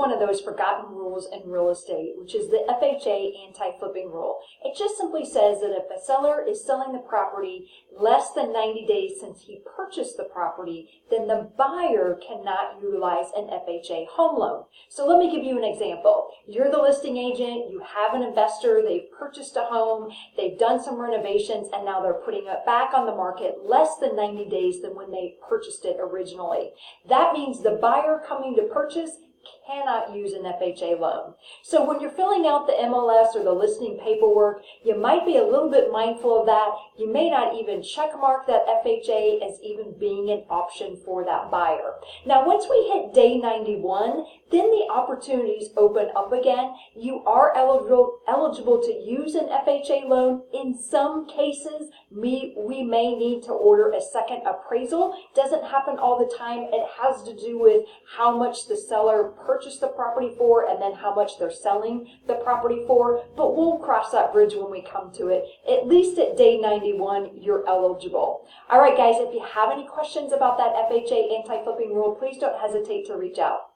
one of those forgotten rules in real estate, which is the FHA Anti-Flipping Rule. It just simply says that if a seller is selling the property less than 90 days since he purchased the property, then the buyer cannot utilize an FHA home loan. So let me give you an example. You're the listing agent, you have an investor, they've purchased a home, they've done some renovations, and now they're putting it back on the market less than 90 days than when they purchased it originally. That means the buyer coming to purchase cannot use an FHA loan. So when you're filling out the MLS or the listing paperwork, you might be a little bit mindful of that. You may not even check mark that FHA as even being an option for that buyer. Now, once we hit day 91, then the opportunities open up again. You are eligible to use an FHA loan. In some cases, we may need to order a second appraisal. Doesn't happen all the time. It has to do with how much the seller purchased the property for and then how much they're selling the property for. But we'll cross that bridge when we come to it. At least at day 91, you're eligible. All right, guys, if you have any questions about that FHA anti-flipping rule, please don't hesitate to reach out.